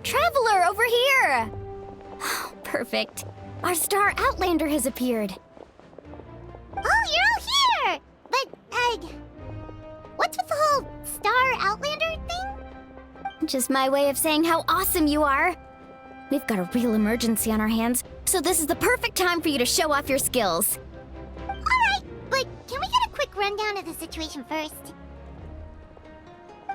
Traveler, over here! Perfect. Our star Outlander has appeared. Oh, you're all here! But, what's with the whole Star Outlander thing? Just my way of saying how awesome you are. We've got a real emergency on our hands, so this is the perfect time for you to show off your skills. Alright, but can we get a quick rundown of the situation first?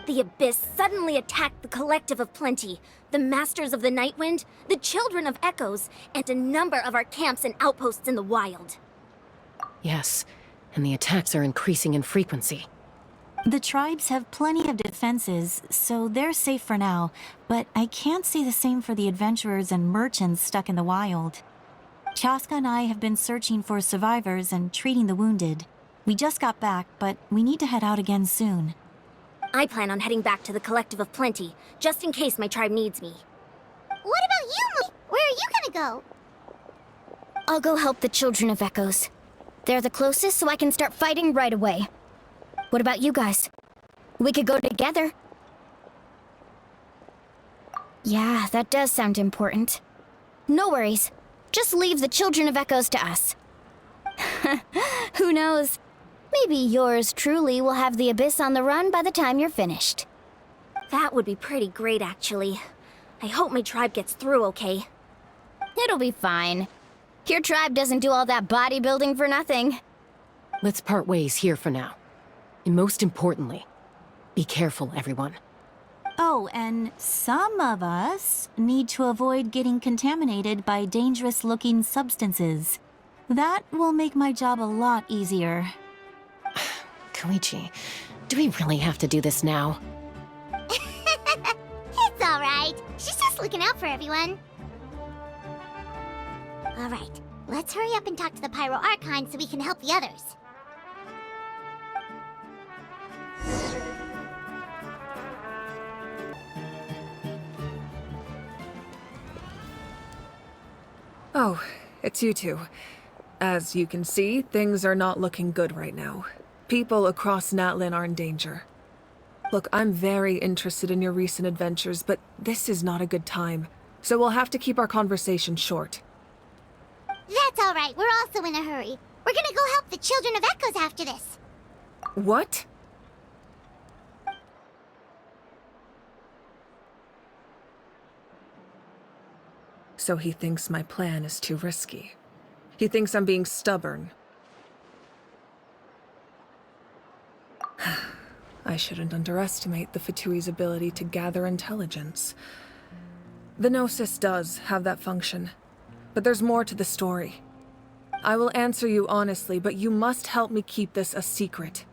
The Abyss suddenly attacked the Collective of Plenty, the Masters of the Nightwind, the Children of Echoes, and a number of our camps and outposts in the wild. Yes, and the attacks are increasing in frequency. The tribes have plenty of defenses, so they're safe for now, but I can't say the same for the adventurers and merchants stuck in the wild. Chaska and I have been searching for survivors and treating the wounded. We just got back, but we need to head out again soon. I plan on heading back to the Collective of Plenty, just in case my tribe needs me. What about you, Mo? Where are you gonna go? I'll go help the Children of Echoes. They're the closest, so I can start fighting right away. What about you guys? We could go together. Yeah, that does sound important. No worries. Just leave the Children of Echoes to us. Who knows? Maybe yours truly will have the Abyss on the run by the time you're finished. That would be pretty great, actually. I hope my tribe gets through okay. It'll be fine. Your tribe doesn't do all that bodybuilding for nothing. Let's part ways here for now. And most importantly, be careful, everyone. Oh, and some of us need to avoid getting contaminated by dangerous-looking substances. That will make my job a lot easier. Koichi, do we really have to do this now? It's alright. She's just looking out for everyone. Alright, let's hurry up and talk to the Pyro Archon so we can help the others. Oh, it's you two. As you can see, things are not looking good right now. People across Natlin are in danger. Look, I'm very interested in your recent adventures, but this is not a good time. So we'll have to keep our conversation short. That's alright, we're also in a hurry. We're gonna go help the Children of Echoes after this. What? So he thinks my plan is too risky. He thinks I'm being stubborn. I shouldn't underestimate the Fatui's ability to gather intelligence. The Gnosis does have that function, but there's more to the story. I will answer you honestly, but you must help me keep this a secret.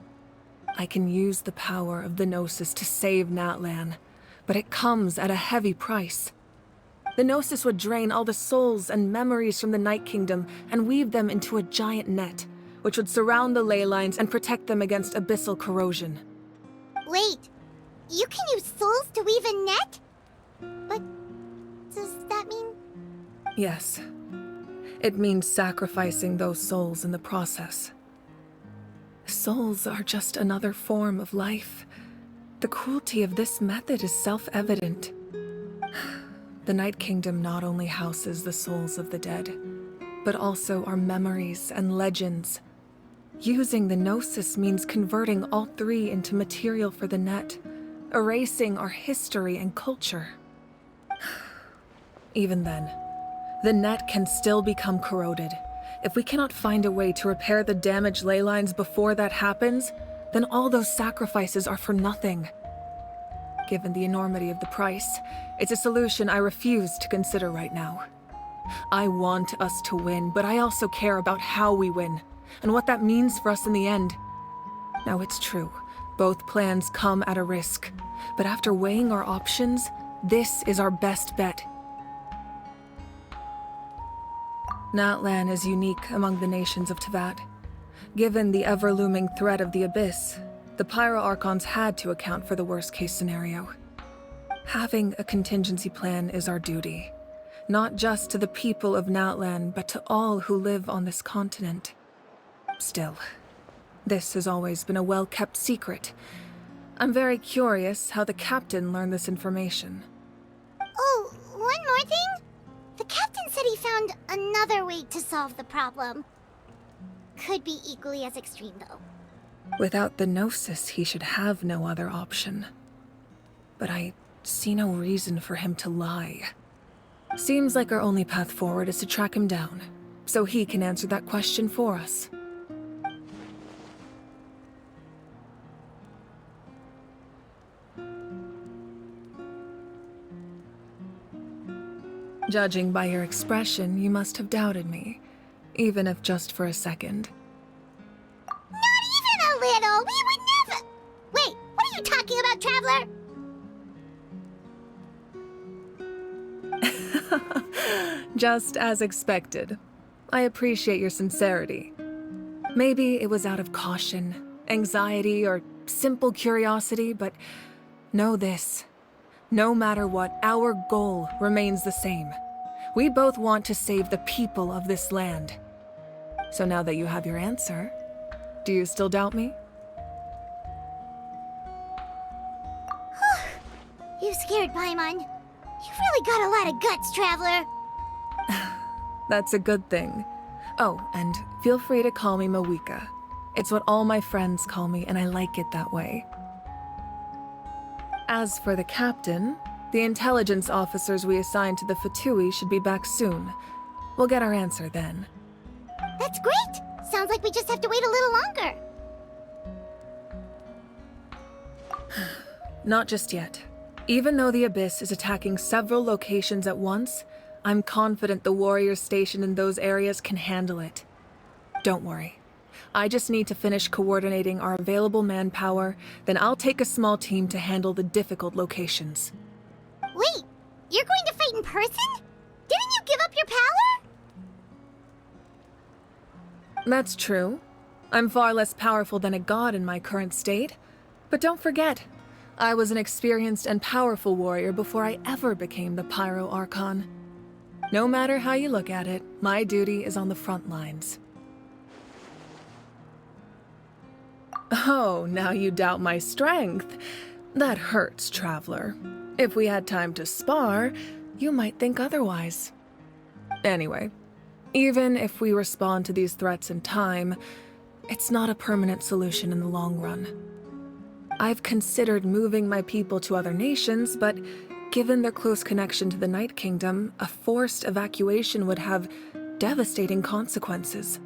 I can use the power of the Gnosis to save Natlan, but it comes at a heavy price. The Gnosis would drain all the souls and memories from the Night Kingdom and weave them into a giant net, which would surround the ley lines and protect them against abyssal corrosion. Wait, you can use souls to weave a net? But does that mean... Yes. It means sacrificing those souls in the process. Souls are just another form of life. The cruelty of this method is self-evident. The Night Kingdom not only houses the souls of the dead, but also our memories and legends. Using the Gnosis means converting all three into material for the net, erasing our history and culture. Even then, the net can still become corroded. If we cannot find a way to repair the damaged ley lines before that happens, then all those sacrifices are for nothing. Given the enormity of the price, it's a solution I refuse to consider right now. I want us to win, but I also care about how we win, and what that means for us in the end. Now, it's true, both plans come at a risk, but after weighing our options, this is our best bet. Natlan is unique among the nations of Teyvat. Given the ever-looming threat of the Abyss, the Pyro Archons had to account for the worst-case scenario. Having a contingency plan is our duty, not just to the people of Natlan, but to all who live on this continent. Still, this has always been a well-kept secret. I'm very curious how the captain learned this information. Oh, anything? The captain said he found another way to solve the problem. Could be equally as extreme, though. Without the Gnosis, he should have no other option. But I see no reason for him to lie. Seems like our only path forward is to track him down, so he can answer that question for us. Judging by your expression, you must have doubted me, even if just for a second. Not even a little! We would never— Wait, what are you talking about, Traveler? Just as expected. I appreciate your sincerity. Maybe it was out of caution, anxiety, or simple curiosity, but know this. No matter what, our goal remains the same. We both want to save the people of this land. So now that you have your answer, do you still doubt me? You scared Paimon. You've really got a lot of guts, Traveler. That's a good thing. Oh, and feel free to call me Mawika. It's what all my friends call me, and I like it that way. As for the captain, the intelligence officers we assigned to the Fatui should be back soon. We'll get our answer then. That's great! Sounds like we just have to wait a little longer. Not just yet. Even though the Abyss is attacking several locations at once, I'm confident the warriors stationed in those areas can handle it. Don't worry. I just need to finish coordinating our available manpower, then I'll take a small team to handle the difficult locations. Wait, you're going to fight in person? Didn't you give up your power? That's true. I'm far less powerful than a god in my current state. But don't forget, I was an experienced and powerful warrior before I ever became the Pyro Archon. No matter how you look at it, my duty is on the front lines. Oh, now you doubt my strength. That hurts, Traveler. If we had time to spar, you might think otherwise. Anyway, even if we respond to these threats in time, it's not a permanent solution in the long run. I've considered moving my people to other nations, but given their close connection to the Night Kingdom, a forced evacuation would have devastating consequences.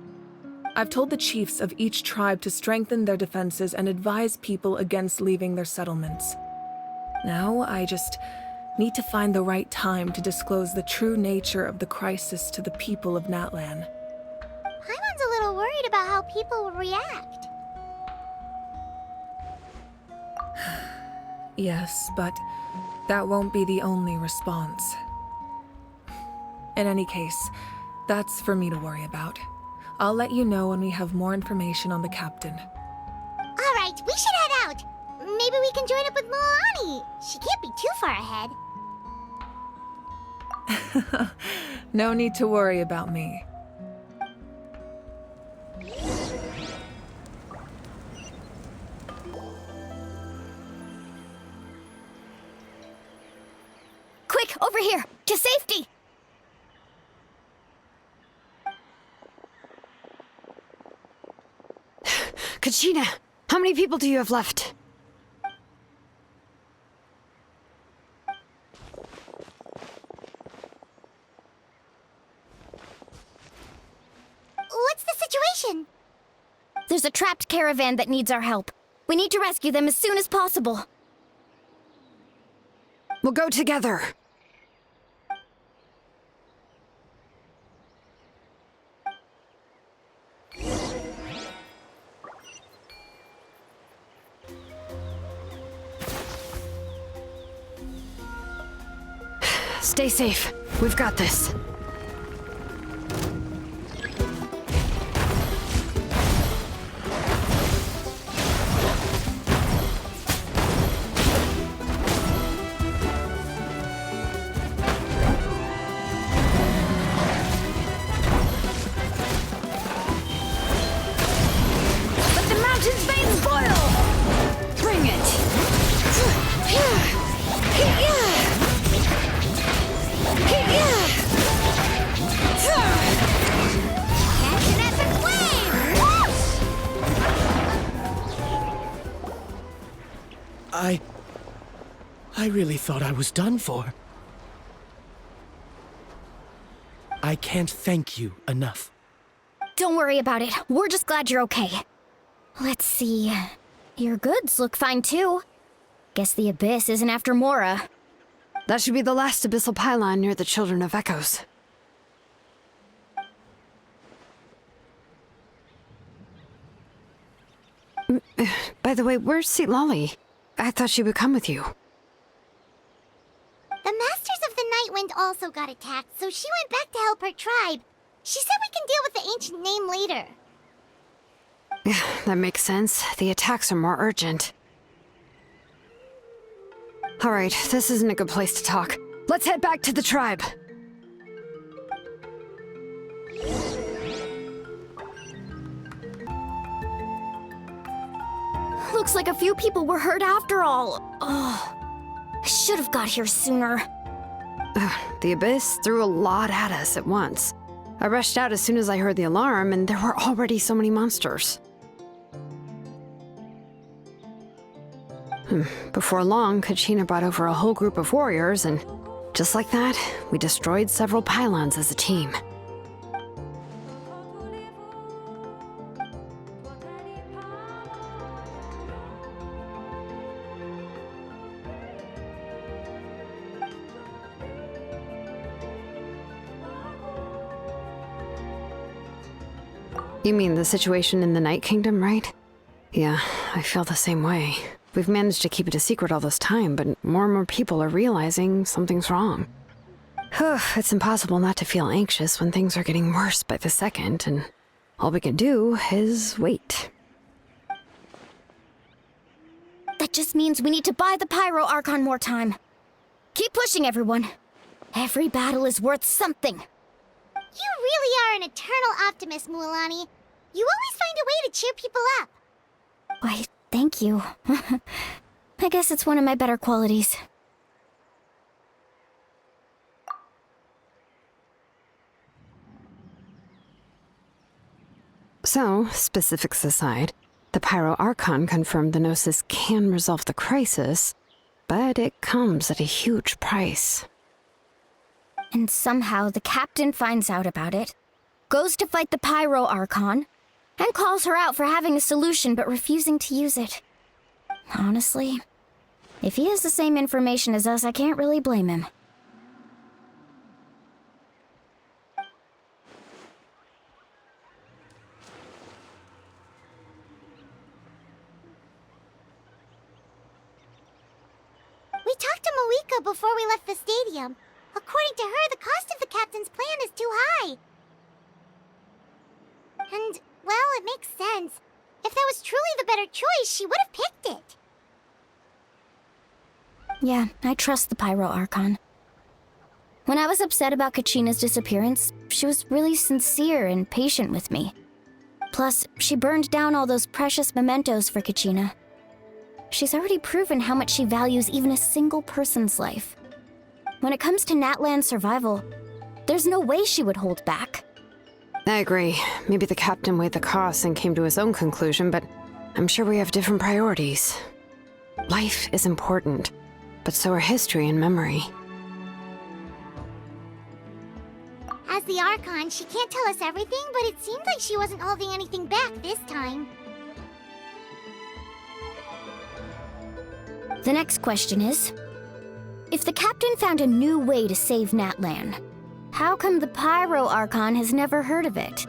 I've told the chiefs of each tribe to strengthen their defenses and advise people against leaving their settlements. Now, I just need to find the right time to disclose the true nature of the crisis to the people of Natlan. Paimon's a little worried about how people will react. Yes, but that won't be the only response. In any case, that's for me to worry about. I'll let you know when we have more information on the captain. All right, we should head out. Maybe we can join up with Moani. She can't be too far ahead. No need to worry about me. Quick, over here! To safety! Kachina, how many people do you have left? What's the situation? There's a trapped caravan that needs our help. We need to rescue them as soon as possible. We'll go together. Stay safe. We've got this. Let the mountain's veins boil! Bring it! Yeah! I really thought I was done for. I can't thank you enough. Don't worry about it. We're just glad you're okay. Let's see. Your goods look fine too. Guess the Abyss isn't after Mora. That should be the last abyssal pylon near the Children of Echoes. By the way, where's Seat Lolly? I thought she would come with you. The Masters of the Nightwind also got attacked, so she went back to help her tribe. She said we can deal with the ancient name later. Yeah, that makes sense. The attacks are more urgent. Alright, this isn't a good place to talk. Let's head back to the tribe. Looks like a few people were hurt after all. Oh, I should have got here sooner. The Abyss threw a lot at us at once. I rushed out as soon as I heard the alarm, and there were already so many monsters. Before long, Kachina brought over a whole group of warriors, and just like that, we destroyed several pylons as a team. You mean the situation in the Night Kingdom, right? Yeah, I feel the same way. We've managed to keep it a secret all this time, but more and more people are realizing something's wrong. It's impossible not to feel anxious when things are getting worse by the second, and all we can do is wait. That just means we need to buy the Pyro Archon more time. Keep pushing, everyone. Every battle is worth something. You really are an eternal optimist, Mualani. You always find a way to cheer people up. Why, thank you. I guess it's one of my better qualities. So, specifics aside, the Pyro Archon confirmed the Gnosis can resolve the crisis, but it comes at a huge price. And somehow the captain finds out about it, goes to fight the Pyro Archon, and calls her out for having a solution but refusing to use it. Honestly, if he has the same information as us, I can't really blame him. We talked to Moika before we left the stadium. According to her, the cost of the captain's plan is too high. And, well, it makes sense. If that was truly the better choice, she would have picked it. Yeah, I trust the Pyro Archon. When I was upset about Kachina's disappearance, she was really sincere and patient with me. Plus, she burned down all those precious mementos for Kachina. She's already proven how much she values even a single person's life. When it comes to Natlan's survival, there's no way she would hold back. I agree. Maybe the captain weighed the costs and came to his own conclusion, but I'm sure we have different priorities. Life is important, but so are history and memory. As the Archon, she can't tell us everything, but it seemed like she wasn't holding anything back this time. The next question is, if the captain found a new way to save Natlan, how come the Pyro Archon has never heard of it?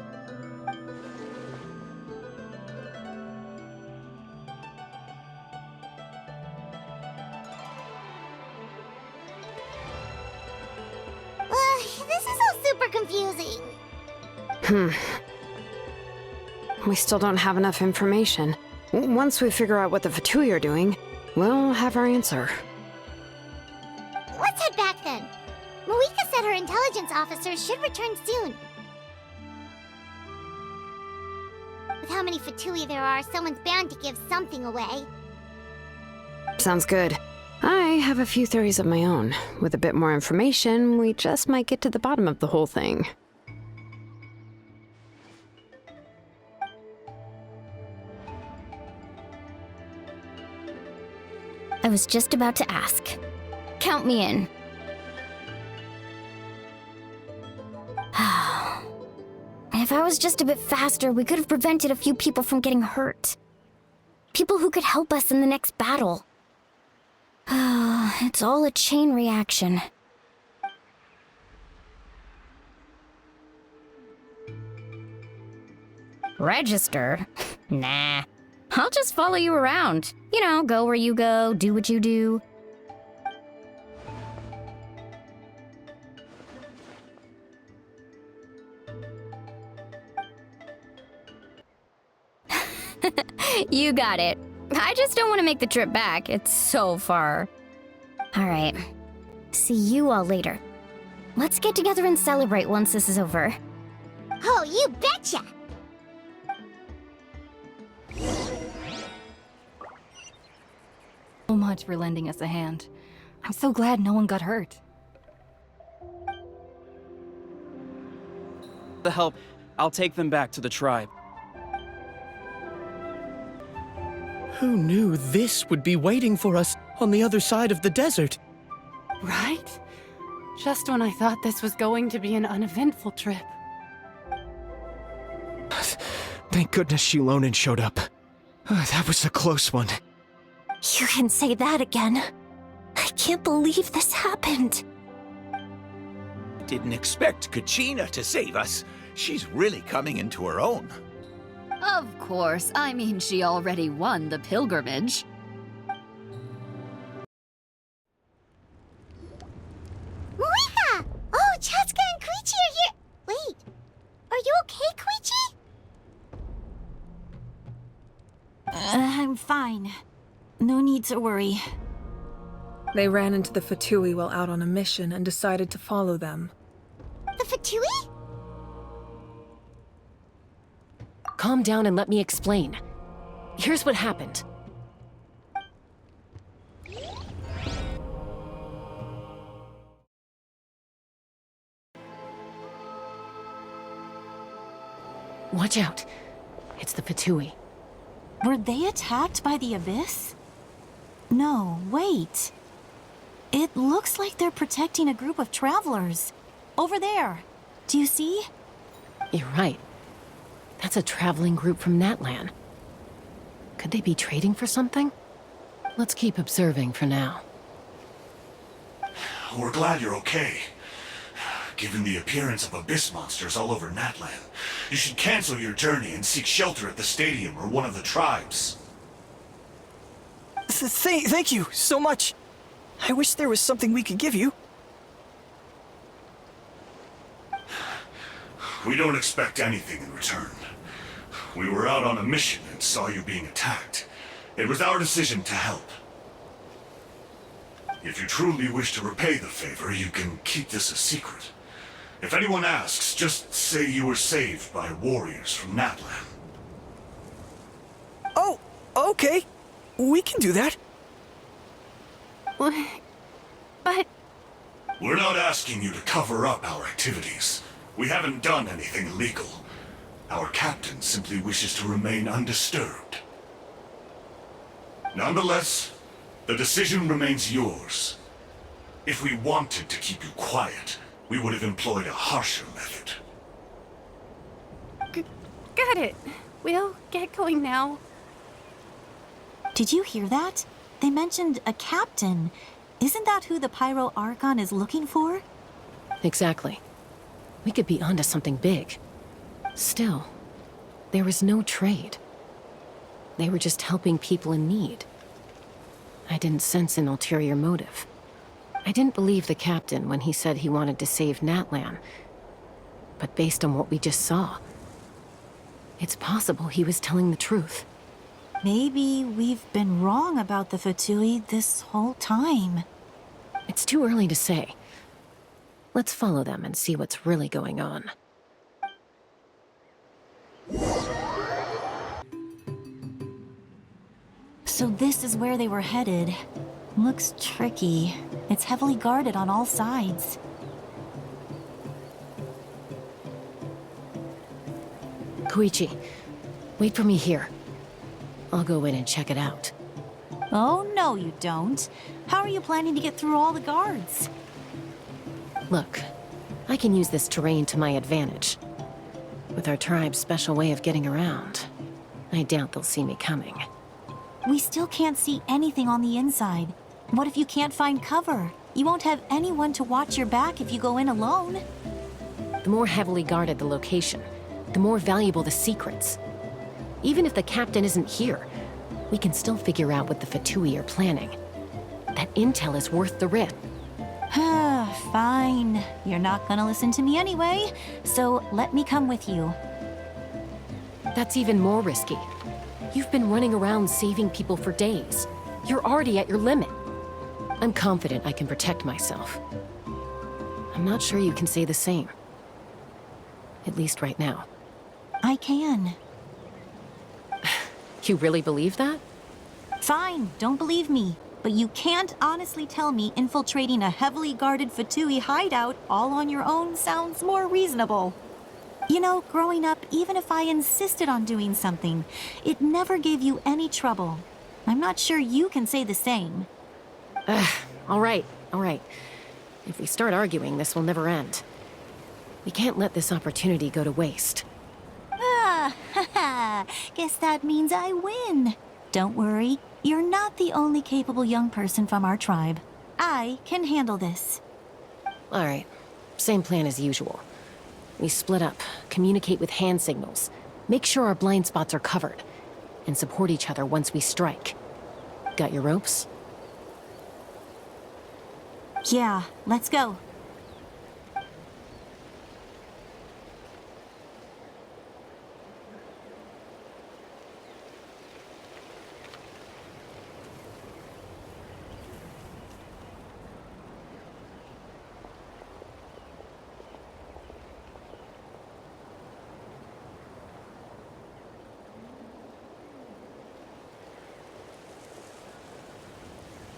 This is all super confusing. We still don't have enough information. Once we figure out what the Fatui are doing, we'll have our answer. Let's head back then. Moika said her intelligence officers should return soon. With how many Fatui there are, someone's bound to give something away. Sounds good. I have a few theories of my own. With a bit more information, we just might get to the bottom of the whole thing. I was just about to ask. Count me in. If I was just a bit faster, we could have prevented a few people from getting hurt. People who could help us in the next battle. It's all a chain reaction. Register? Nah. I'll just follow you around. You know, go where you go, do what you do. You got it. I just don't want to make the trip back. It's so far. Alright. See you all later. Let's get together and celebrate once this is over. Oh, you betcha! So much for lending us a hand. I'm so glad no one got hurt. The help, I'll take them back to the tribe. Who knew this would be waiting for us on the other side of the desert? Right? Just when I thought this was going to be an uneventful trip. Thank goodness Shilonen showed up. That was a close one. You can say that again. I can't believe this happened. Didn't expect Kachina to save us. She's really coming into her own. Of course, I mean she already won the pilgrimage. Moika! Oh, Chaska and Koichi are here! Wait, are you okay, Koichi? I'm fine. No need to worry. They ran into the Fatui while out on a mission and decided to follow them. The Fatui? Calm down and let me explain. Here's what happened. Watch out. It's the Fatui. Were they attacked by the Abyss? No, wait. It looks like they're protecting a group of travelers. Over there. Do you see? You're right. That's a traveling group from Natlan. Could they be trading for something? Let's keep observing for now. We're glad you're okay. Given the appearance of abyss monsters all over Natlan, you should cancel your journey and seek shelter at the stadium or one of the tribes. Thank you so much. I wish there was something we could give you. We don't expect anything in return. We were out on a mission and saw you being attacked. It was our decision to help. If you truly wish to repay the favor, you can keep this a secret. If anyone asks, just say you were saved by warriors from Natlan. Oh, okay. We can do that. But... We're not asking you to cover up our activities. We haven't done anything illegal. Our captain simply wishes to remain undisturbed. Nonetheless, the decision remains yours. If we wanted to keep you quiet, we would have employed a harsher method. Got it. We'll get going now. Did you hear that? They mentioned a captain. Isn't that who the Pyro Archon is looking for? Exactly. We could be onto something big. Still, there was no trade. They were just helping people in need. I didn't sense an ulterior motive. I didn't believe the captain when he said he wanted to save Natlan. But based on what we just saw, it's possible he was telling the truth. Maybe we've been wrong about the Fatui this whole time. It's too early to say. Let's follow them and see what's really going on. So this is where they were headed. Looks tricky. It's heavily guarded on all sides. Koichi, wait for me here. I'll go in and check it out. Oh, no, you don't. How are you planning to get through all the guards? Look, I can use this terrain to my advantage. With our tribe's special way of getting around, I doubt they'll see me coming. We still can't see anything on the inside. What if you can't find cover? You won't have anyone to watch your back if you go in alone. The more heavily guarded the location, the more valuable the secrets. Even if the captain isn't here, we can still figure out what the Fatui are planning. That intel is worth the risk. Fine. You're not gonna listen to me anyway, so let me come with you. That's even more risky. You've been running around saving people for days. You're already at your limit. I'm confident I can protect myself. I'm not sure you can say the same. At least right now. I can. You really believe that? Fine, don't believe me. But you can't honestly tell me infiltrating a heavily guarded Fatui hideout all on your own sounds more reasonable. You know, growing up, even if I insisted on doing something, it never gave you any trouble. I'm not sure you can say the same. All right. If we start arguing, this will never end. We can't let this opportunity go to waste. Guess that means I win. Don't worry, you're not the only capable young person from our tribe. I can handle this. All right, same plan as usual. We split up, communicate with hand signals, make sure our blind spots are covered, and support each other once we strike. Got your ropes? Yeah, let's go.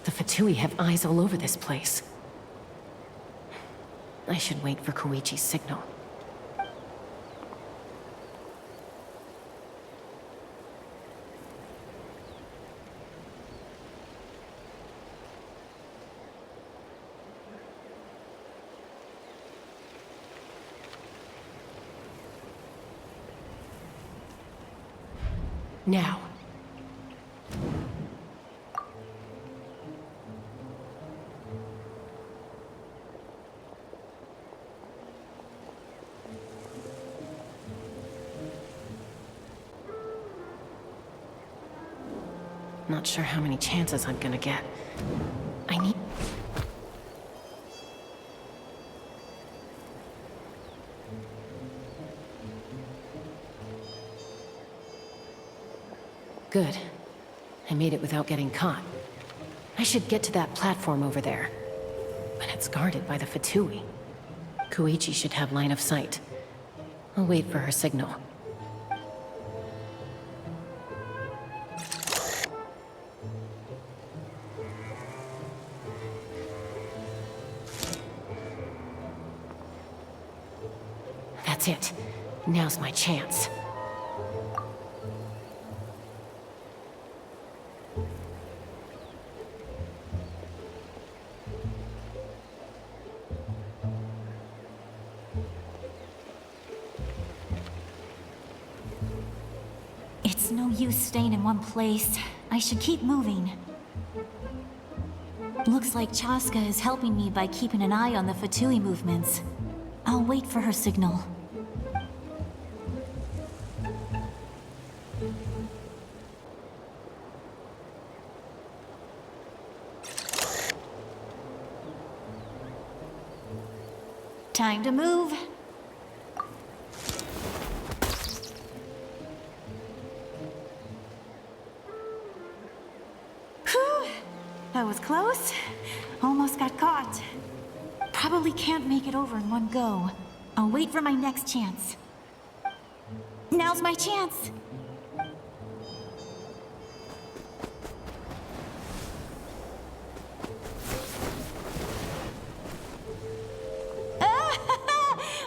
The Fatui have eyes all over this place. I should wait for Koichi's signal. Now. Not sure how many chances I'm gonna get. I need... Good. I made it without getting caught. I should get to that platform over there. But it's guarded by the Fatui. Koichi should have line of sight. I'll wait for her signal. That's it. Now's my chance. It's no use staying in one place. I should keep moving. Looks like Chaska is helping me by keeping an eye on the Fatui movements. I'll wait for her signal. Time to move. Whew! That was close. Almost got caught. Probably can't make it over in one go. I'll wait for my next chance. Now's my chance.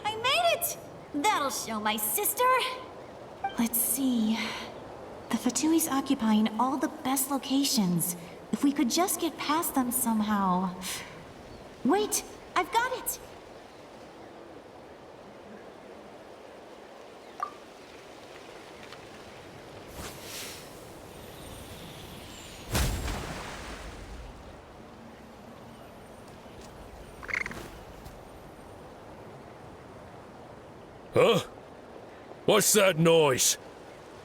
I made it! That'll show my sister. Let's see. The Fatui's occupying all the best locations. If we could just get past them somehow. Wait, I've got it! Huh? What's that noise?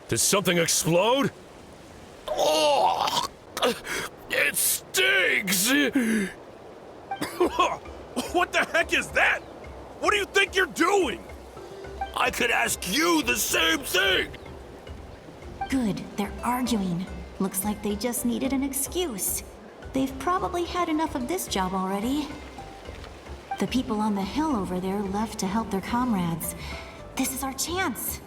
Did something explode? Oh! It stings! What the heck is that? What do you think you're doing? I could ask you the same thing! Good, they're arguing. Looks like they just needed an excuse. They've probably had enough of this job already. The people on the hill over there left to help their comrades. This is our chance.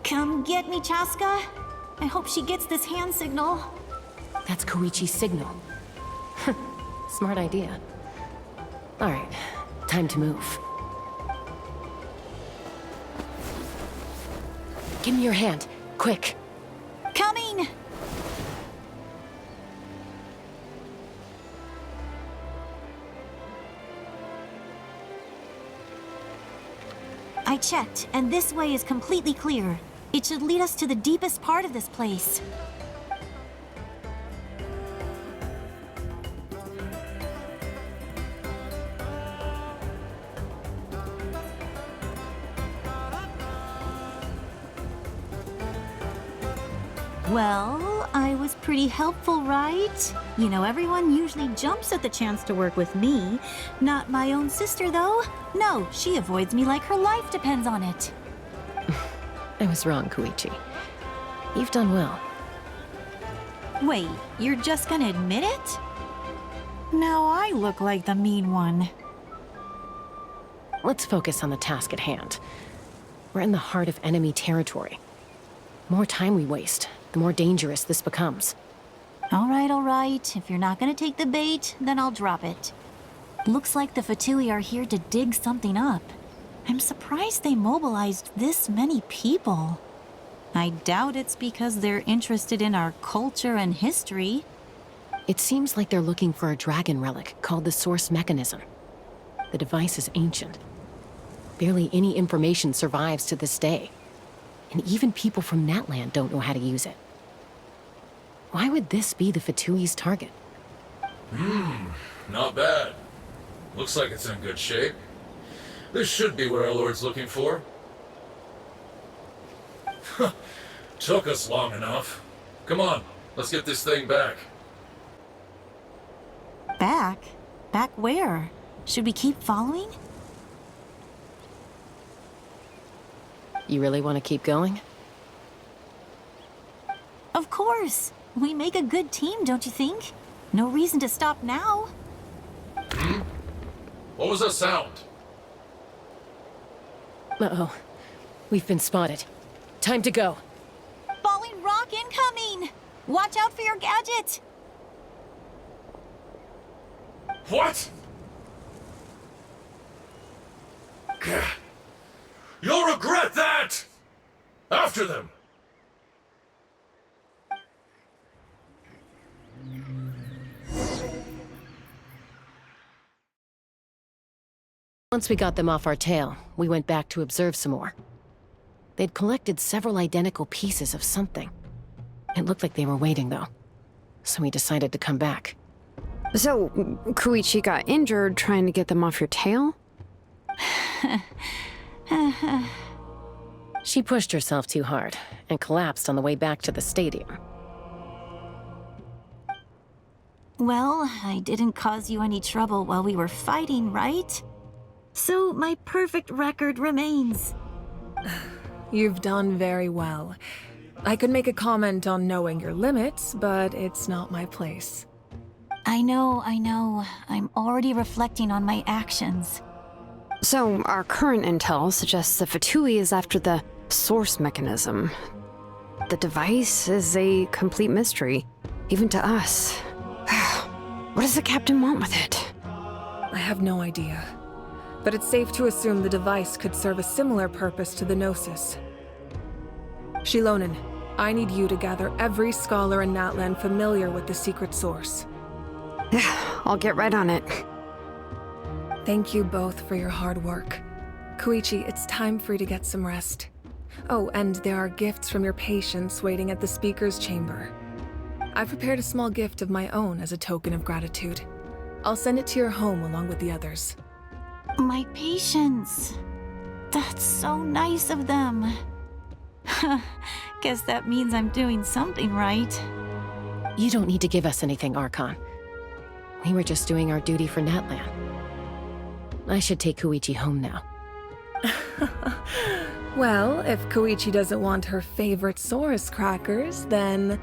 Come get me, Chaska. I hope she gets this hand signal. That's Koichi's signal. Smart idea. Alright, time to move. Give me your hand, quick. Coming! I checked, and this way is completely clear. It should lead us to the deepest part of this place. Well, I was pretty helpful, right? You know, everyone usually jumps at the chance to work with me. Not my own sister, though. No, she avoids me like her life depends on it. I was wrong, Koichi. You've done well. Wait, you're just gonna admit it? Now I look like the mean one. Let's focus on the task at hand. We're in the heart of enemy territory. The more time we waste, the more dangerous this becomes. All right. If you're not gonna take the bait, then I'll drop it. Looks like the Fatui are here to dig something up. I'm surprised they mobilized this many people. I doubt it's because they're interested in our culture and history. It seems like they're looking for a dragon relic called the Source Mechanism. The device is ancient. Barely any information survives to this day. And even people from Natland don't know how to use it. Why would this be the Fatui's target? Not bad. Looks like it's in good shape. This should be what our Lord's looking for. Took us long enough. Come on, let's get this thing back. Back? Back where? Should we keep following? You really want to keep going? Of course! We make a good team, don't you think? No reason to stop now. What was that sound? Uh-oh. We've been spotted. Time to go. Falling rock incoming! Watch out for your gadget! What? You'll regret that! After them! Once we got them off our tail, we went back to observe some more. They'd collected several identical pieces of something. It looked like they were waiting, though. So we decided to come back. So, Koichi got injured trying to get them off your tail? She pushed herself too hard and collapsed on the way back to the stadium. Well, I didn't cause you any trouble while we were fighting, right? So my perfect record remains. You've done very well. I could make a comment on knowing your limits, but it's not my place. I know. I'm already reflecting on my actions. So, our current intel suggests the Fatui is after the source mechanism. The device is a complete mystery, even to us. What does the captain want with it? I have no idea. But it's safe to assume the device could serve a similar purpose to the Gnosis. Shilonen, I need you to gather every scholar in Natlan familiar with the secret source. I'll get right on it. Thank you both for your hard work. Koichi, it's time for you to get some rest. Oh, and there are gifts from your patients waiting at the speaker's chamber. I've prepared a small gift of my own as a token of gratitude. I'll send it to your home along with the others. My patience. That's so nice of them. Guess that means I'm doing something right. You don't need to give us anything, Archon. We were just doing our duty for Natlan. I should take Koichi home now. Well, if Koichi doesn't want her favorite Saurus crackers, then...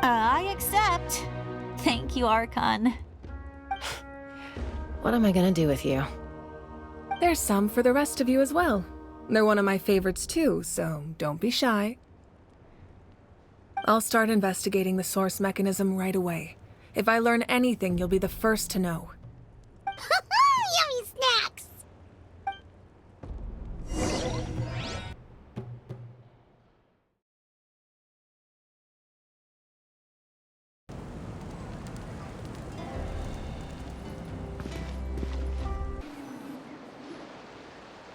I accept. Thank you, Archon. What am I gonna do with you? There's some for the rest of you as well. They're one of my favorites too, so don't be shy. I'll start investigating the source mechanism right away. If I learn anything, you'll be the first to know. Yummy snacks!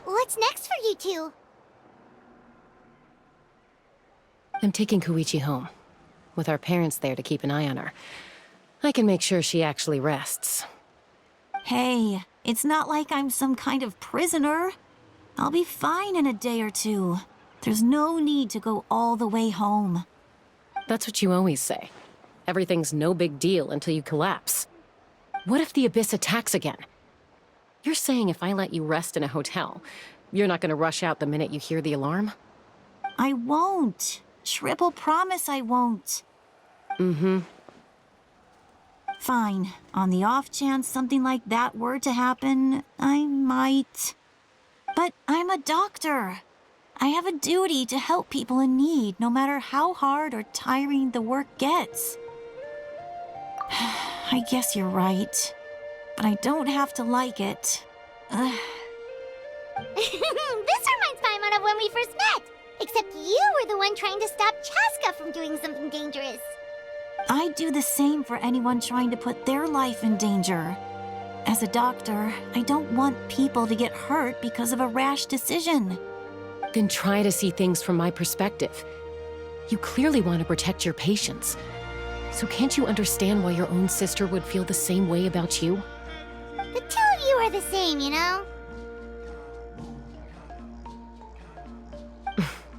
What's next for you two? I'm taking Koichi home. With our parents there to keep an eye on her. I can make sure she actually rests. Hey, it's not like I'm some kind of prisoner. I'll be fine in a day or two. There's no need to go all the way home. That's what you always say. Everything's no big deal until you collapse. What if the Abyss attacks again? You're saying if I let you rest in a hotel, you're not gonna rush out the minute you hear the alarm? I won't. Triple promise I won't. Mm-hmm. Fine. On the off chance something like that were to happen, I might. But I'm a doctor. I have a duty to help people in need, no matter how hard or tiring the work gets. I guess you're right. But I don't have to like it. This reminds Paimon of when we first met. Except you were the one trying to stop Chaska from doing something dangerous. I'd do the same for anyone trying to put their life in danger. As a doctor, I don't want people to get hurt because of a rash decision. Then try to see things from my perspective. You clearly want to protect your patients. So can't you understand why your own sister would feel the same way about you? The two of you are the same, you know?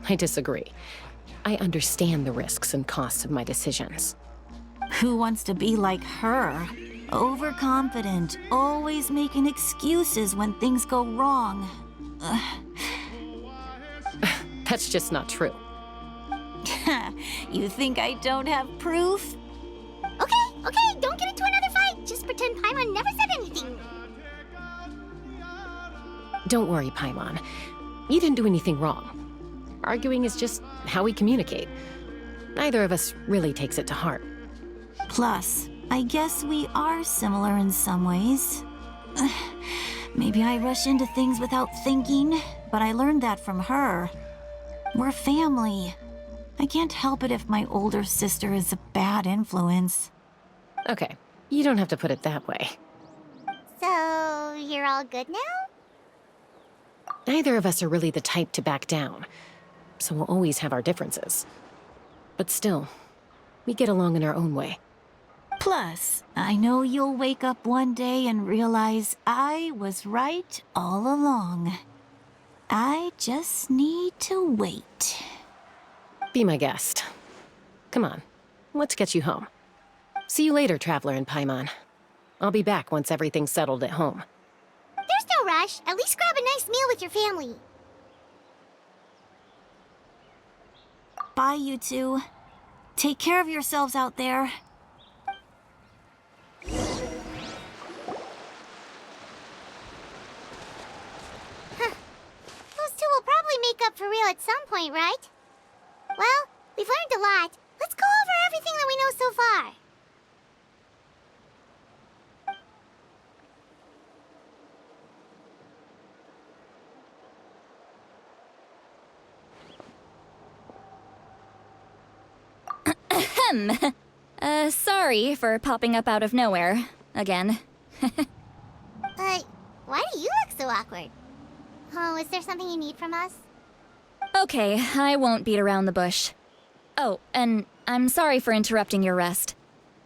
I disagree. I understand the risks and costs of my decisions. Who wants to be like her? Overconfident, always making excuses when things go wrong. That's just not true. You think I don't have proof? Okay, don't get into another fight. Just pretend Paimon never said anything. Don't worry, Paimon. You didn't do anything wrong. Arguing is just how we communicate. Neither of us really takes it to heart. Plus, I guess we are similar in some ways. Maybe I rush into things without thinking, but I learned that from her. We're family. I can't help it if my older sister is a bad influence. Okay, you don't have to put it that way. So, you're all good now? Neither of us are really the type to back down, so we'll always have our differences. But still, we get along in our own way. Plus, I know you'll wake up one day and realize I was right all along. I just need to wait. Be my guest. Come on, let's get you home. See you later, Traveler and Paimon. I'll be back once everything's settled at home. There's no rush. At least grab a nice meal with your family. Bye, you two. Take care of yourselves out there. Those two will probably make up for real at some point, right? Well, we've learned a lot. Let's go over everything that we know so far. Sorry for popping up out of nowhere. Again. Why do you look so awkward? Oh, is there something you need from us? Okay, I won't beat around the bush. Oh, and I'm sorry for interrupting your rest.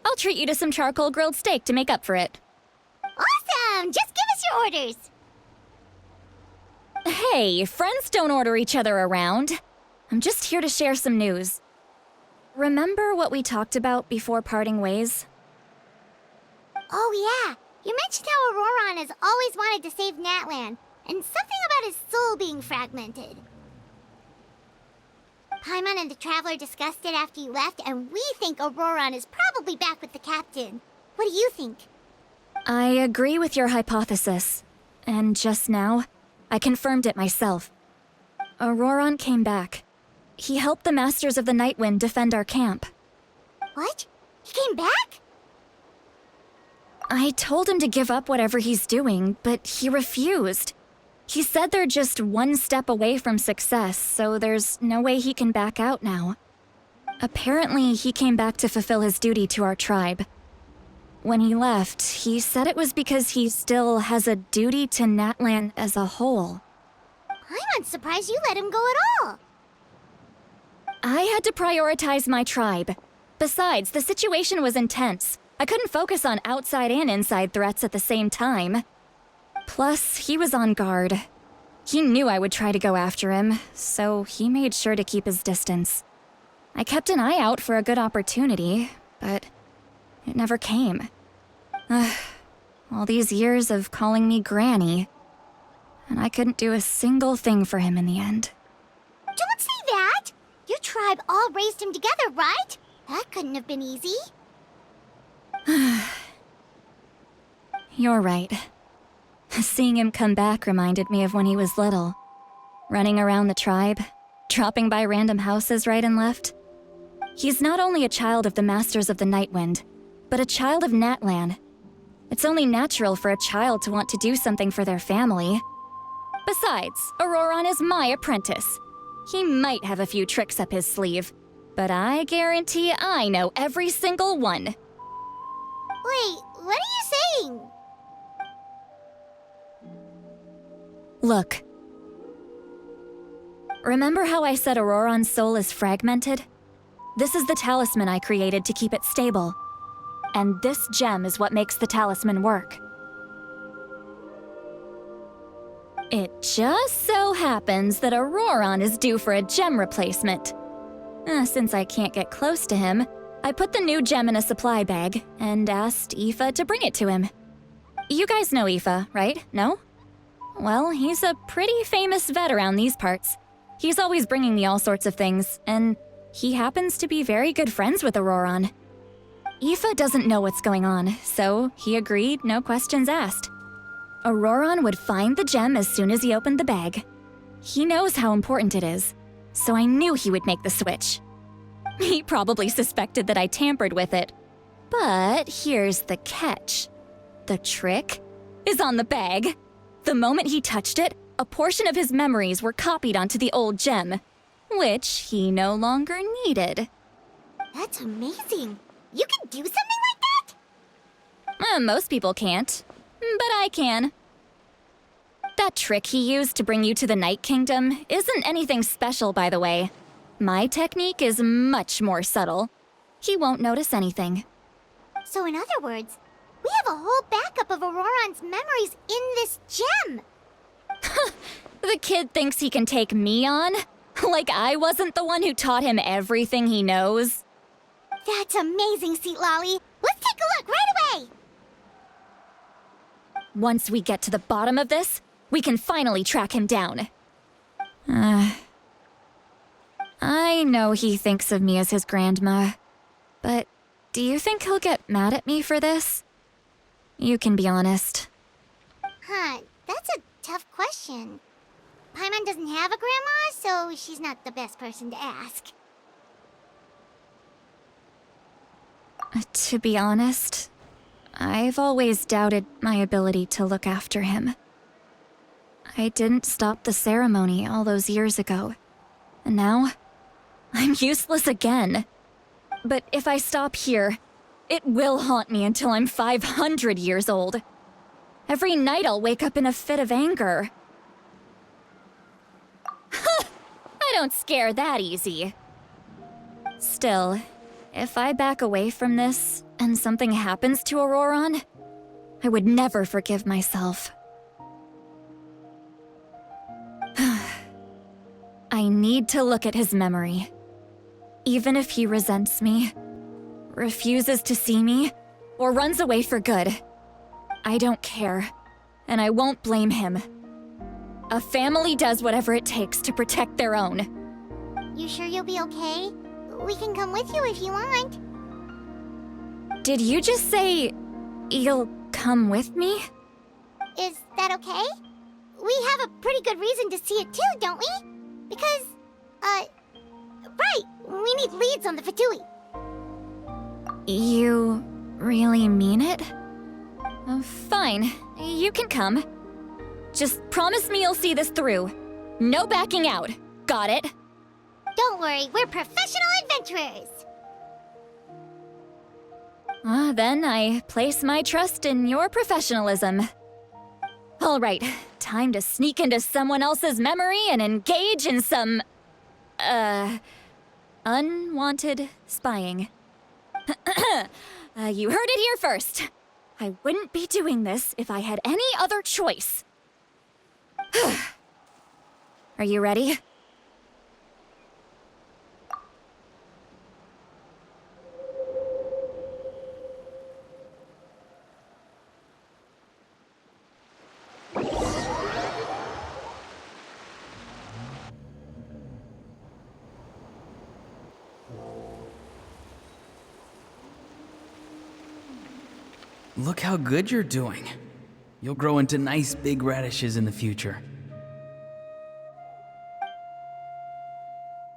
I'll treat you to some charcoal grilled steak to make up for it. Awesome! Just give us your orders! Hey, friends don't order each other around. I'm just here to share some news. Remember what we talked about before parting ways? Oh yeah, you mentioned how Auroron has always wanted to save Natlan, and something about his soul being fragmented. Paimon and the Traveler discussed it after you left, and we think Auroron is probably back with the captain. What do you think? I agree with your hypothesis. And just now, I confirmed it myself. Auroron came back. He helped the Masters of the Nightwind defend our camp. What? He came back? I told him to give up whatever he's doing, but he refused. He said they're just one step away from success, so there's no way he can back out now. Apparently, he came back to fulfill his duty to our tribe. When he left, he said it was because he still has a duty to Natlan as a whole. I'm not surprised you let him go at all. I had to prioritize my tribe. Besides, the situation was intense. I couldn't focus on outside and inside threats at the same time. Plus, he was on guard. He knew I would try to go after him, so he made sure to keep his distance. I kept an eye out for a good opportunity, but it never came. All these years of calling me Granny, and I couldn't do a single thing for him in the end. Don't say that! Your tribe all raised him together, right? That couldn't have been easy. You're right. Seeing him come back reminded me of when he was little. Running around the tribe, dropping by random houses right and left. He's not only a child of the Masters of the Nightwind, but a child of Natlan. It's only natural for a child to want to do something for their family. Besides, Auroron is my apprentice. He might have a few tricks up his sleeve, but I guarantee I know every single one. Wait, what are you saying? Look. Remember how I said Auroron's soul is fragmented? This is the talisman I created to keep it stable. And this gem is what makes the talisman work. It just so happens that Auroron is due for a gem replacement. Since I can't get close to him, I put the new gem in a supply bag and asked Aoife to bring it to him. You guys know Aoife, right? No? Well, he's a pretty famous vet around these parts. He's always bringing me all sorts of things, and he happens to be very good friends with Auroron. Aoife doesn't know what's going on, so he agreed, no questions asked. Auroron would find the gem as soon as he opened the bag. He knows how important it is, so I knew he would make the switch. He probably suspected that I tampered with it. But here's the catch. The trick is on the bag. The moment he touched it, a portion of his memories were copied onto the old gem, which he no longer needed. That's amazing. You can do something like that? Most people can't, but I can. That trick he used to bring you to the Night Kingdom isn't anything special, by the way. My technique is much more subtle. He won't notice anything. So in other words, we have a whole backup of Auroron's memories in this gem. The kid thinks he can take me on? Like I wasn't the one who taught him everything he knows? That's amazing, Seat Lolly. Let's take a look right away. Once we get to the bottom of this, we can finally track him down. I know he thinks of me as his grandma, but do you think he'll get mad at me for this? You can be honest. That's a tough question. Paimon doesn't have a grandma, so she's not the best person to ask. To be honest, I've always doubted my ability to look after him. I didn't stop the ceremony all those years ago, and now I'm useless again. But if I stop here, it will haunt me until I'm 500 years old. Every night I'll wake up in a fit of anger. I don't scare that easy. Still, if I back away from this and something happens to Auroron, I would never forgive myself. I need to look at his memory. Even if he resents me, refuses to see me, or runs away for good, I don't care, and I won't blame him. A family does whatever it takes to protect their own. You sure you'll be okay? We can come with you if you want. Did you just say you'll come with me? Is that okay? We have a pretty good reason to see it too, don't we? Because, right, we need leads on the Fatui. You really mean it? Fine, you can come. Just promise me you'll see this through. No backing out. Got it? Don't worry, we're professional adventurers. Then I place my trust in your professionalism. All right, time to sneak into someone else's memory and engage in some, unwanted spying. You heard it here first. I wouldn't be doing this if I had any other choice. Are you ready? Look how good you're doing. You'll grow into nice big radishes in the future.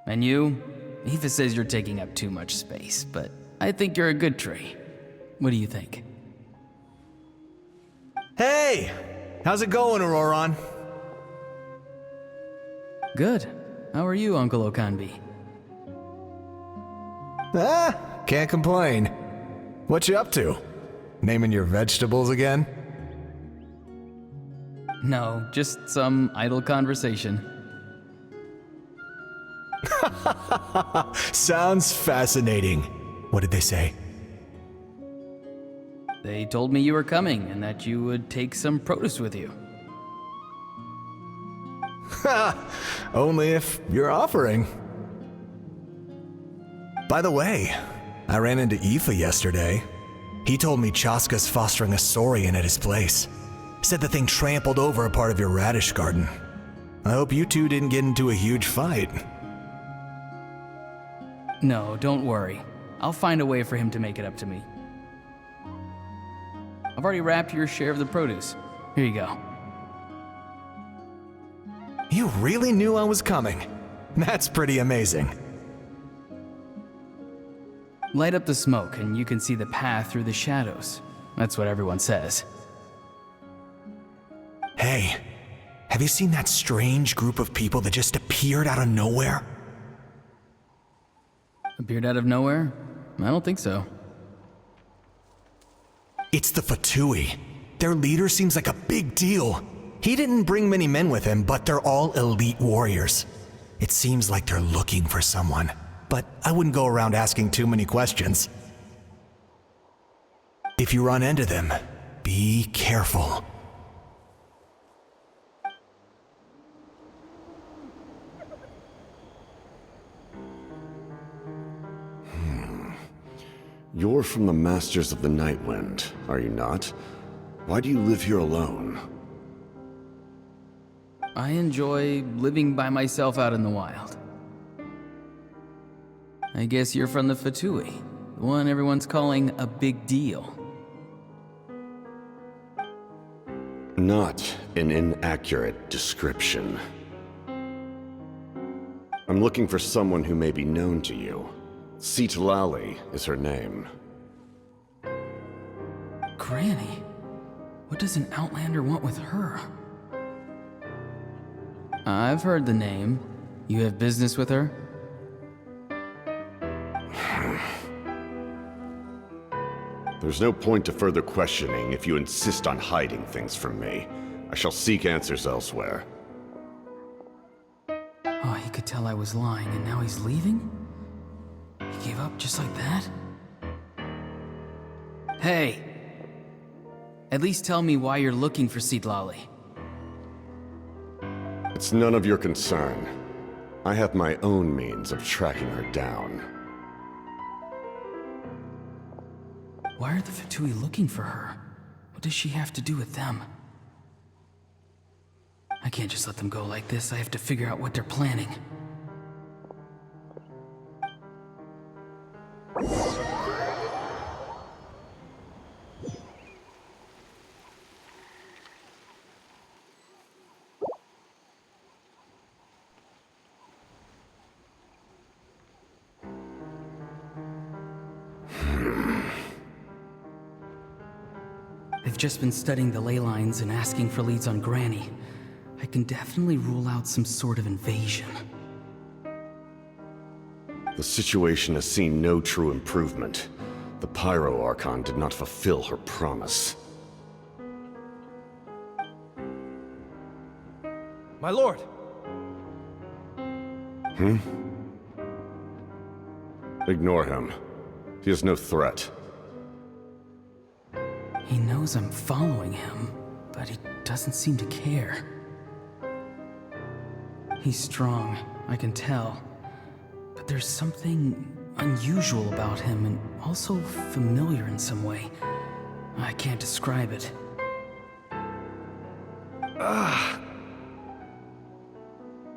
And you? Aoife says you're taking up too much space, but I think you're a good tree. What do you think? Hey! How's it going, Auroron? Good. How are you, Uncle Okanbi? Can't complain. What you up to? Naming your vegetables again? No, just some idle conversation. Sounds fascinating. What did they say? They told me you were coming and that you would take some produce with you. Only if you're offering. By the way, I ran into Aoife yesterday. He told me Chaska's fostering a saurian at his place. Said the thing trampled over a part of your radish garden. I hope you two didn't get into a huge fight. No, don't worry. I'll find a way for him to make it up to me. I've already wrapped your share of the produce. Here you go. You really knew I was coming. That's pretty amazing. Light up the smoke and you can see the path through the shadows. That's what everyone says. Hey, have you seen that strange group of people that just appeared out of nowhere? Appeared out of nowhere? I don't think so. It's the Fatui. Their leader seems like a big deal. He didn't bring many men with him, but they're all elite warriors. It seems like they're looking for someone, but I wouldn't go around asking too many questions. If you run into them, be careful. You're from the Masters of the Nightwind, are you not? Why do you live here alone? I enjoy living by myself out in the wild. I guess you're from the Fatui, the one everyone's calling a big deal. Not an inaccurate description. I'm looking for someone who may be known to you. Citlali is her name. Granny? What does an Outlander want with her? I've heard the name. You have business with her? There's no point to further questioning if you insist on hiding things from me. I shall seek answers elsewhere. Oh, he could tell I was lying, and now he's leaving? He gave up just like that? Hey! At least tell me why you're looking for Seedlali. It's none of your concern. I have my own means of tracking her down. Why are the Fatui looking for her? What does she have to do with them? I can't just let them go like this. I have to figure out what they're planning. They've just been studying the ley lines and asking for leads on Granny. I can definitely rule out some sort of invasion. The situation has seen no true improvement. The Pyro Archon did not fulfill her promise. My lord! Ignore him. He is no threat. He knows I'm following him, but he doesn't seem to care. He's strong, I can tell. But there's something unusual about him and also familiar in some way. I can't describe it.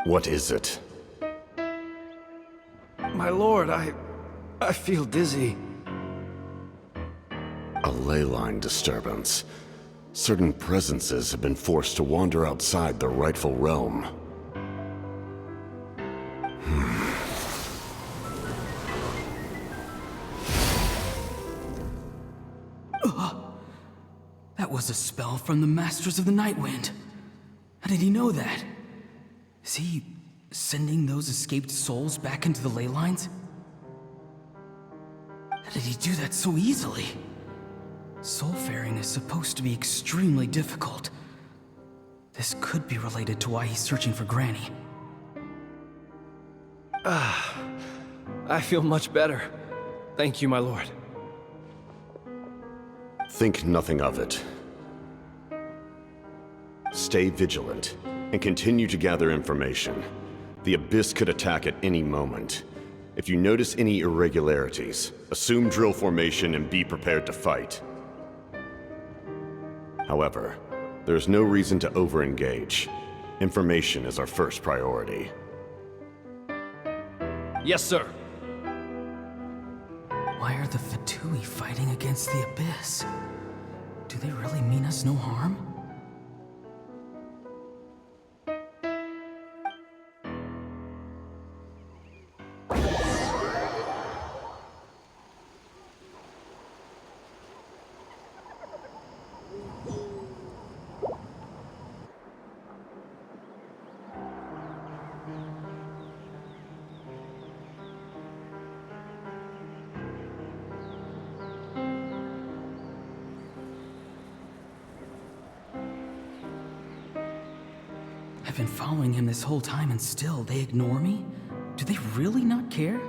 What is it? My lord, I feel dizzy. A ley line disturbance. Certain presences have been forced to wander outside their rightful realm. That was a spell from the Masters of the Nightwind. How did he know that? Is he sending those escaped souls back into the ley lines? How did he do that so easily? Soulfaring is supposed to be extremely difficult. This could be related to why he's searching for Granny. I feel much better. Thank you, my lord. Think nothing of it. Stay vigilant, and continue to gather information. The Abyss could attack at any moment. If you notice any irregularities, assume drill formation and be prepared to fight. However, there's no reason to over-engage. Information is our first priority. Yes, sir. Why are the Fatui fighting against the Abyss? Do they really mean us no harm? I've been following him this whole time and still they ignore me? Do they really not care?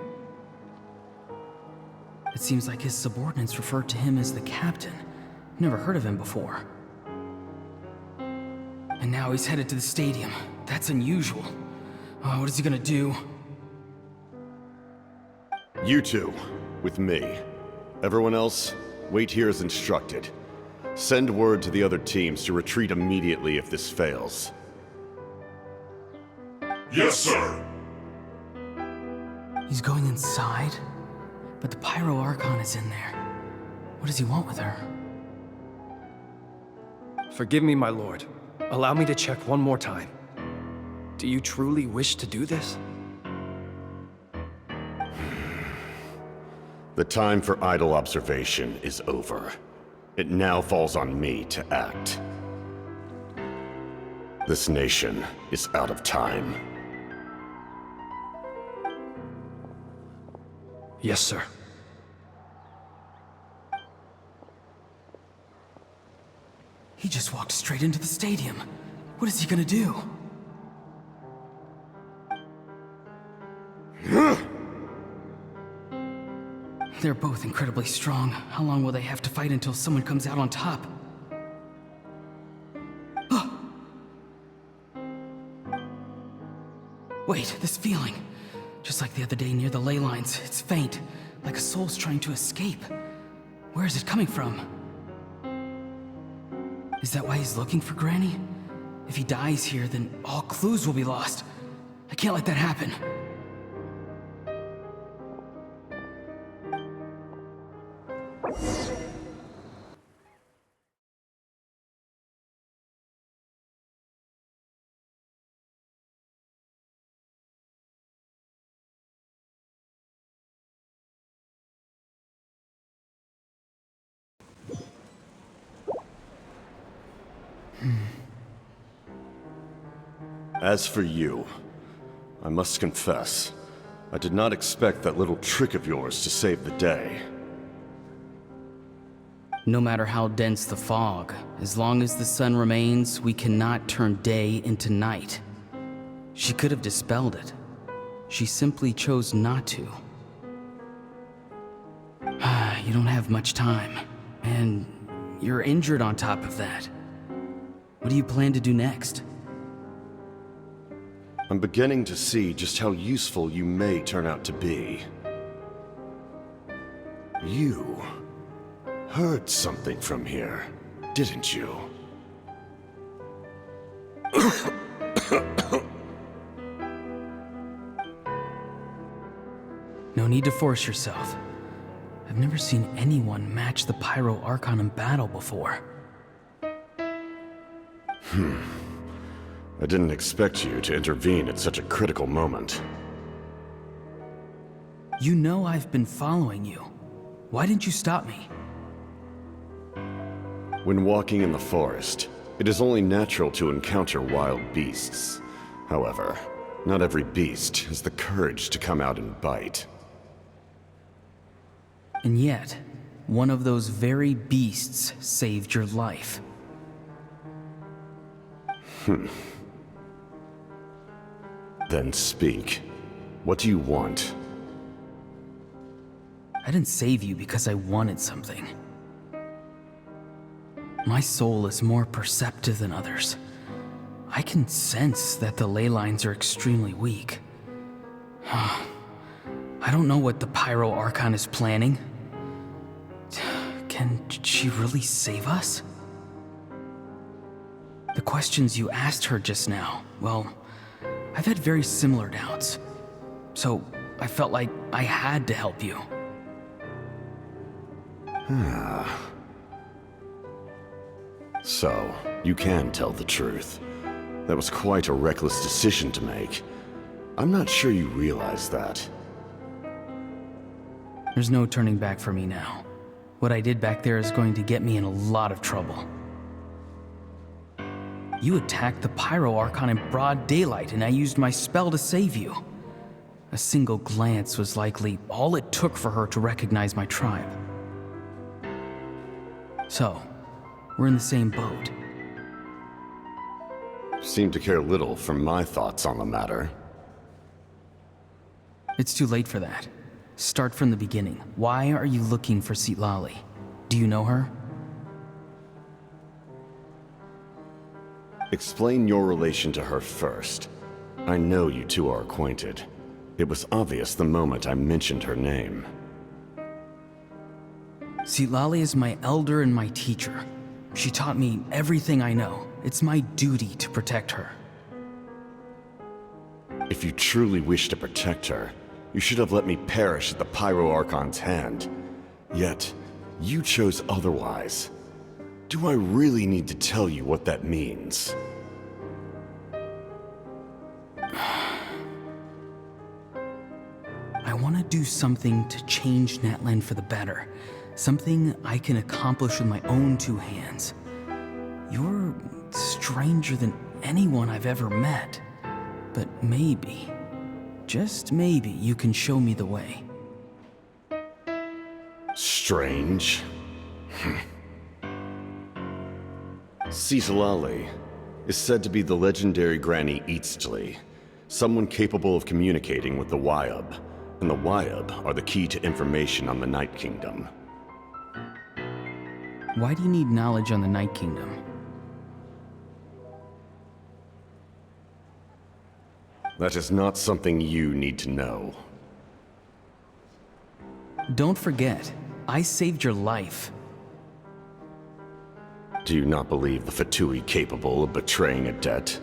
It seems like his subordinates refer to him as the captain. Never heard of him before. And now he's headed to the stadium. That's unusual. Oh, what is he gonna do? You two, with me. Everyone else, wait here as instructed. Send word to the other teams to retreat immediately if this fails. Yes, sir. He's going inside? But the Pyro Archon is in there. What does he want with her? Forgive me, my lord. Allow me to check one more time. Do you truly wish to do this? The time for idle observation is over. It now falls on me to act. This nation is out of time. Yes, sir. He just walked straight into the stadium. What is he gonna do? They're both incredibly strong. How long will they have to fight until someone comes out on top? Wait, this feeling. Just like the other day near the ley lines, it's faint, like a soul's trying to escape. Where is it coming from? Is that why he's looking for Granny? If he dies here, then all clues will be lost. I can't let that happen. As for you, I must confess, I did not expect that little trick of yours to save the day. No matter how dense the fog, as long as the sun remains, we cannot turn day into night. She could have dispelled it. She simply chose not to. You don't have much time, and you're injured on top of that. What do you plan to do next? I'm beginning to see just how useful you may turn out to be. You heard something from here, didn't you? No need to force yourself. I've never seen anyone match the Pyro Archon in battle before. I didn't expect you to intervene at such a critical moment. You know I've been following you. Why didn't you stop me? When walking in the forest, it is only natural to encounter wild beasts. However, not every beast has the courage to come out and bite. And yet, one of those very beasts saved your life. Then speak. What do you want? I didn't save you because I wanted something. My soul is more perceptive than others. I can sense that the ley lines are extremely weak. I don't know what the Pyro Archon is planning. Can she really save us? The questions you asked her just now, well, I've had very similar doubts. So I felt like I had to help you. So, you can tell the truth. That was quite a reckless decision to make. I'm not sure you realize that. There's no turning back for me now. What I did back there is going to get me in a lot of trouble. You attacked the Pyro Archon in broad daylight, and I used my spell to save you. A single glance was likely all it took for her to recognize my tribe. So, we're in the same boat. Seem to care little for my thoughts on the matter. It's too late for that. Start from the beginning. Why are you looking for Citlali? Do you know her? Explain your relation to her first. I know you two are acquainted. It was obvious the moment I mentioned her name. Citlali is my elder and my teacher. She taught me everything I know. It's my duty to protect her. If you truly wish to protect her, you should have let me perish at the Pyro Archon's hand. Yet, you chose otherwise. Do I really need to tell you what that means? I want to do something to change Natlan for the better. Something I can accomplish with my own two hands. You're stranger than anyone I've ever met. But maybe, just maybe, you can show me the way. Strange? Cecilali is said to be the legendary Granny Eastly, someone capable of communicating with the Wyub, and the Wyub are the key to information on the Night Kingdom. Why do you need knowledge on the Night Kingdom? That is not something you need to know. Don't forget, I saved your life. Do you not believe the Fatui capable of betraying a debt?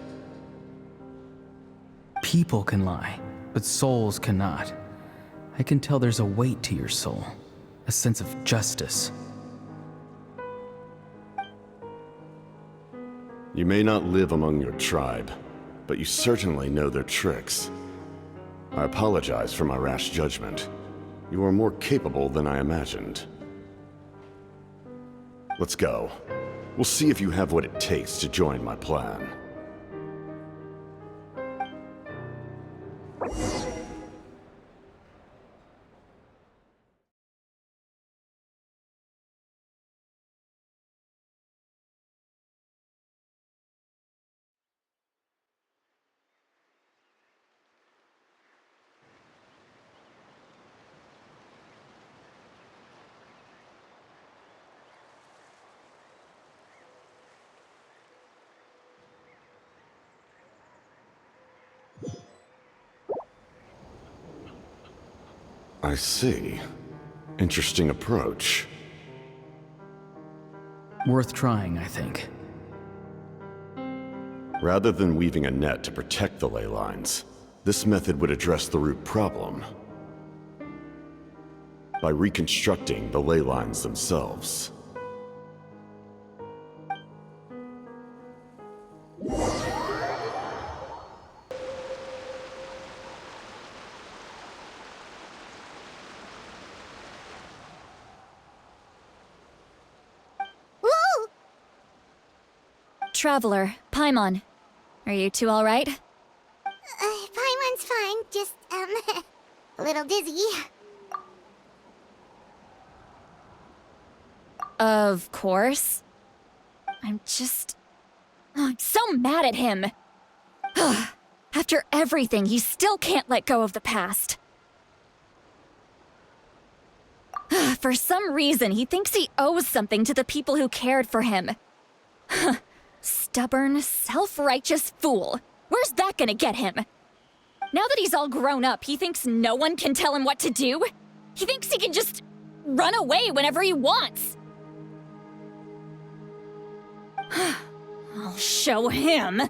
People can lie, but souls cannot. I can tell there's a weight to your soul, a sense of justice. You may not live among your tribe, but you certainly know their tricks. I apologize for my rash judgment. You are more capable than I imagined. Let's go. We'll see if you have what it takes to join my plan. I see. Interesting approach. Worth trying, I think. Rather than weaving a net to protect the ley lines, this method would address the root problem by reconstructing the ley lines themselves. Traveler, Paimon. Are you two all right? Paimon's fine, just, a little dizzy. Of course. I'm so mad at him. After everything, he still can't let go of the past. For some reason, he thinks he owes something to the people who cared for him. Stubborn, self-righteous fool. Where's that gonna get him? Now that he's all grown up, he thinks no one can tell him what to do? He thinks he can just run away whenever he wants. I'll show him.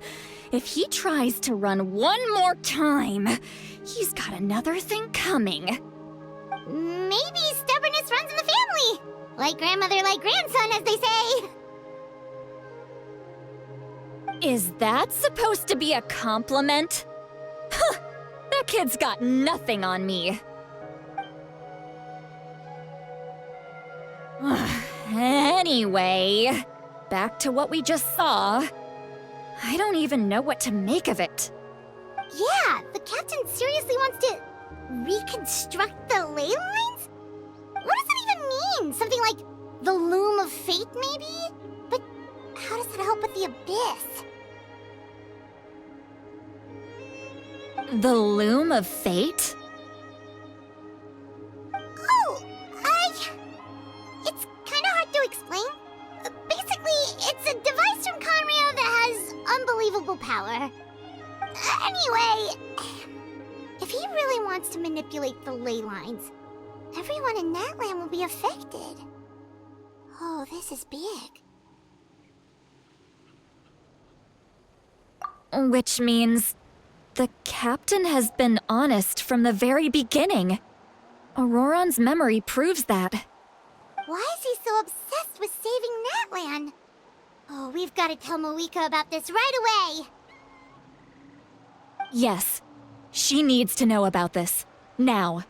If he tries to run one more time, he's got another thing coming. Maybe stubbornness runs in the family. Like grandmother, like grandson, as they say. Is that supposed to be a compliment? Huh, that kid's got nothing on me. Anyway, back to what we just saw. I don't even know what to make of it. Yeah, the captain seriously wants to reconstruct the ley lines? What does that even mean? Something like the loom of fate, maybe? But how does that help with the abyss? The loom of fate? Oh, it's kind of hard to explain. Basically, it's a device from Conrio that has unbelievable power. Anyway, if he really wants to manipulate the ley lines, everyone in Natlan will be affected. Oh, this is big. Which means the captain has been honest from the very beginning. Auroron's memory proves that. Why is he so obsessed with saving Natlan? Oh, we've got to tell Moeka about this right away. Yes, she needs to know about this. Now.